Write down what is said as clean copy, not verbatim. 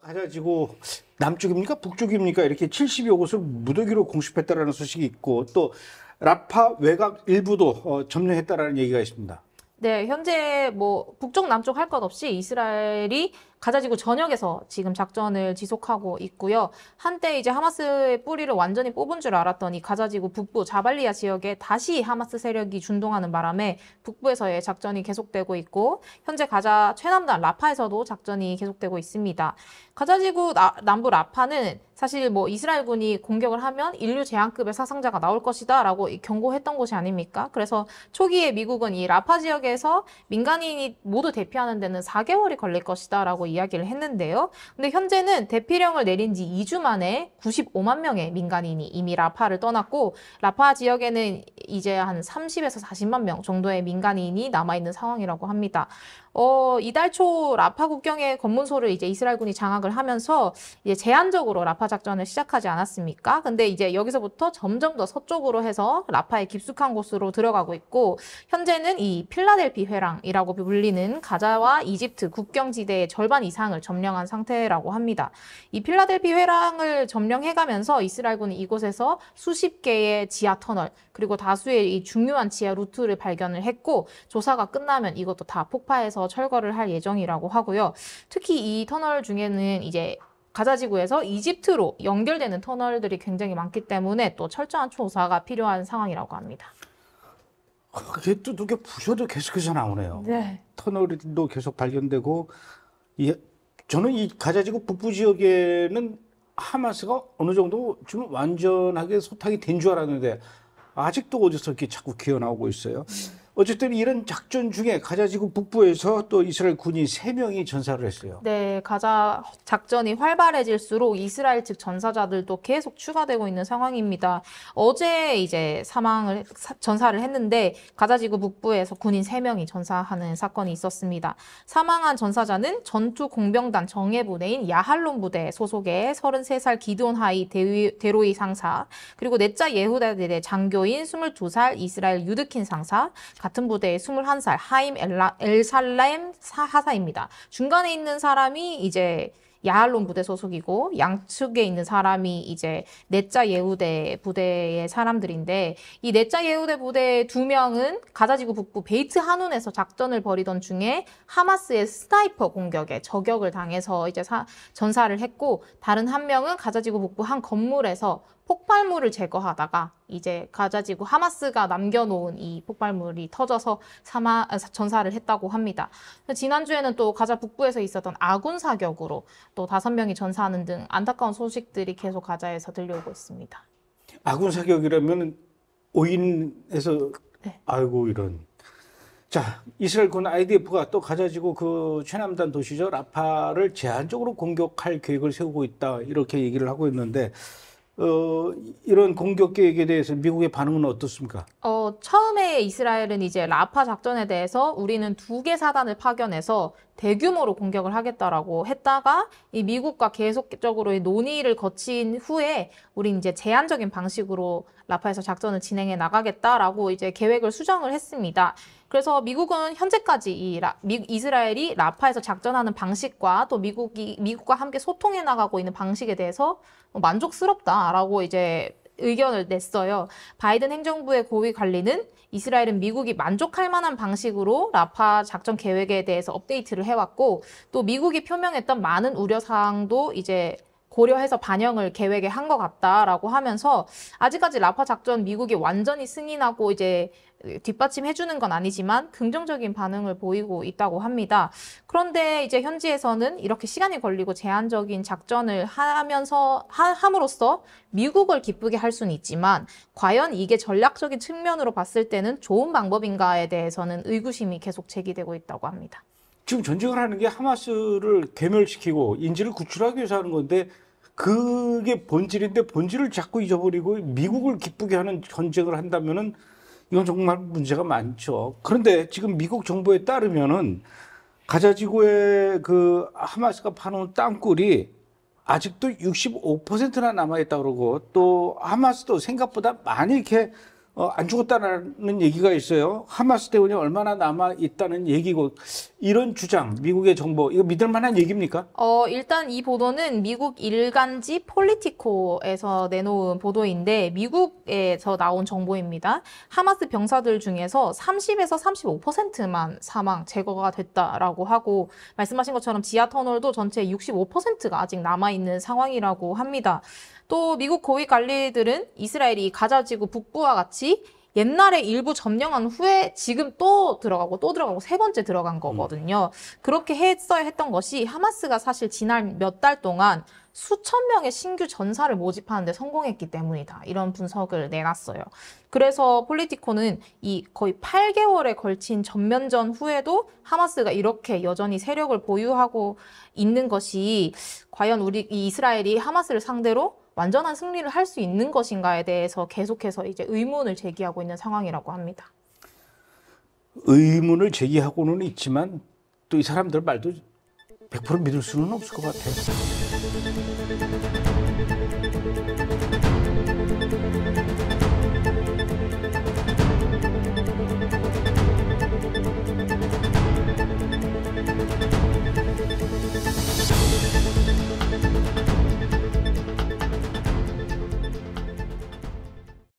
가자지구 남쪽입니까? 북쪽입니까? 이렇게 70여 곳을 무더기로 공습했다라는 소식이 있고 또 라파 외곽 일부도 점령했다라는 얘기가 있습니다. 네, 현재 뭐 북쪽 남쪽 할 것 없이 이스라엘이 가자지구 전역에서 지금 작전을 지속하고 있고요. 한때 이제 하마스의 뿌리를 완전히 뽑은 줄 알았더니 가자지구 북부 자발리아 지역에 다시 하마스 세력이 준동하는 바람에 북부에서의 작전이 계속되고 있고 현재 가자 최남단 라파에서도 작전이 계속되고 있습니다. 가자지구 남부 라파는 사실 뭐 이스라엘군이 공격을 하면 인류 재앙급의 사상자가 나올 것이다 라고 경고했던 곳이 아닙니까? 그래서 초기에 미국은 이 라파 지역에서 민간인이 모두 대피하는 데는 4개월이 걸릴 것이다 라고 이야기를 했는데요. 근데 현재는 대피령을 내린 지 2주 만에 95만 명의 민간인이 이미 라파를 떠났고 라파 지역에는 이제 한 30에서 40만 명 정도의 민간인이 남아있는 상황이라고 합니다. 이달 초 라파 국경의 검문소를 이제 이스라엘군이 장악을 하면서 이제 제한적으로 라파 작전을 시작하지 않았습니까? 근데 이제 여기서부터 점점 더 서쪽으로 해서 라파의 깊숙한 곳으로 들어가고 있고 현재는 이 필라델피 회랑이라고 불리는 가자와 이집트 국경지대의 절반 이상을 점령한 상태라고 합니다. 이 필라델피 회랑을 점령해가면서 이스라엘군이 이곳에서 수십 개의 지하 터널 그리고 다수의 이 중요한 지하 루트를 발견을 했고 조사가 끝나면 이것도 다 폭파해서 철거를 할 예정이라고 하고요. 특히 이 터널 중에는 이제 가자지구에서 이집트로 연결되는 터널들이 굉장히 많기 때문에 또 철저한 조사가 필요한 상황이라고 합니다. 그게 또 누게 부셔도 계속해서 나오네요. 네. 터널도 계속 발견되고 저는 이 가자지구 북부 지역에는 하마스가 어느 정도 좀 완전하게 소탕이 된 줄 알았는데 아직도 어디서 이렇게 자꾸 기어나오고 있어요. 어쨌든 이런 작전 중에 가자지구 북부에서 또 이스라엘 군인 3명이 전사를 했어요. 네, 가자 작전이 활발해질수록 이스라엘 측 전사자들도 계속 추가되고 있는 상황입니다. 어제 이제 전사를 했는데 가자지구 북부에서 군인 3명이 전사하는 사건이 있었습니다. 사망한 전사자는 전투 공병단 정예부대인 야할론 부대 소속의 33살 기드온 하이 대로이 상사, 그리고 넷자 예후다대 장교인 22살 이스라엘 유드킨 상사, 같은 부대의 21살 하임 엘살렘 하사입니다. 중간에 있는 사람이 이제 야할론 부대 소속이고 양측에 있는 사람이 이제 넷자 예후대 부대의 사람들인데 이 넷자 예후대 부대 2명은 가자지구 북부 베이트 하눈에서 작전을 벌이던 중에 하마스의 스나이퍼 공격에 저격을 당해서 이제 전사를 했고 다른 한 명은 가자지구 북부 한 건물에서 폭발물을 제거하다가 이제 가자지구 하마스가 남겨놓은 이 폭발물이 터져서 전사를 했다고 합니다. 지난주에는 또 가자 북부에서 있었던 아군 사격으로 또 5명이 전사하는 등 안타까운 소식들이 계속 가자에서 들려오고 있습니다. 아군 사격이라면 오인에서 네. 아이고 이런. 자, 이스라엘군 IDF가 또 가자지구 그 최남단 도시죠 라파를 제한적으로 공격할 계획을 세우고 있다 이렇게 얘기를 하고 있는데 이런 공격 계획에 대해서 미국의 반응은 어떻습니까? 처음에 이스라엘은 이제 라파 작전에 대해서 우리는 2개 사단을 파견해서 대규모로 공격을 하겠다라고 했다가 이 미국과 계속적으로 논의를 거친 후에 우린 이제 제한적인 방식으로 라파에서 작전을 진행해 나가겠다라고 이제 계획을 수정을 했습니다. 그래서 미국은 현재까지 이스라엘이 라파에서 작전하는 방식과 또 미국과 함께 소통해 나가고 있는 방식에 대해서 만족스럽다라고 이제 의견을 냈어요. 바이든 행정부의 고위 관리는 이스라엘은 미국이 만족할 만한 방식으로 라파 작전 계획에 대해서 업데이트를 해왔고 또 미국이 표명했던 많은 우려사항도 이제 고려해서 반영을 계획에 한 것 같다라고 하면서 아직까지 라파 작전 미국이 완전히 승인하고 이제 뒷받침해주는 건 아니지만 긍정적인 반응을 보이고 있다고 합니다. 그런데 이제 현지에서는 이렇게 시간이 걸리고 제한적인 작전을 함으로써 미국을 기쁘게 할 수는 있지만 과연 이게 전략적인 측면으로 봤을 때는 좋은 방법인가에 대해서는 의구심이 계속 제기되고 있다고 합니다. 지금 전쟁을 하는 게 하마스를 괴멸시키고 인질을 구출하기 위해서 하는 건데 그게 본질인데 본질을 자꾸 잊어버리고 미국을 기쁘게 하는 전쟁을 한다면은 이건 정말 문제가 많죠. 그런데 지금 미국 정부에 따르면은 가자지구에 그 하마스가 파놓은 땅굴이 아직도 65%나 남아있다 그러고 또 하마스도 생각보다 많이 이렇게 안 죽었다는 얘기가 있어요. 하마스 대원이 얼마나 남아 있다는 얘기고 이런 주장, 미국의 정보 이거 믿을 만한 얘기입니까? 일단 이 보도는 미국 일간지 폴리티코에서 내놓은 보도인데 미국에서 나온 정보입니다. 하마스 병사들 중에서 30에서 35%만 사망, 제거가 됐다라고 하고 말씀하신 것처럼 지하 터널도 전체 65%가 아직 남아있는 상황이라고 합니다. 또 미국 고위 관리들은 이스라엘이 가자지구 북부와 같이 옛날에 일부 점령한 후에 지금 또 들어가고 세 번째 들어간 거거든요. 그렇게 했어야 했던 것이 하마스가 사실 지난 몇 달 동안 수천 명의 신규 전사를 모집하는 데 성공했기 때문이다. 이런 분석을 내놨어요. 그래서 폴리티코는 이 거의 8개월에 걸친 전면전 후에도 하마스가 이렇게 여전히 세력을 보유하고 있는 것이 과연 이 이스라엘이 하마스를 상대로 완전한 승리를 할 수 있는 것인가에 대해서 계속해서 이제 의문을 제기하고 있는 상황이라고 합니다. 의문을 제기하고는 있지만 또 이 사람들 말도 100% 믿을 수는 없을 것 같아요.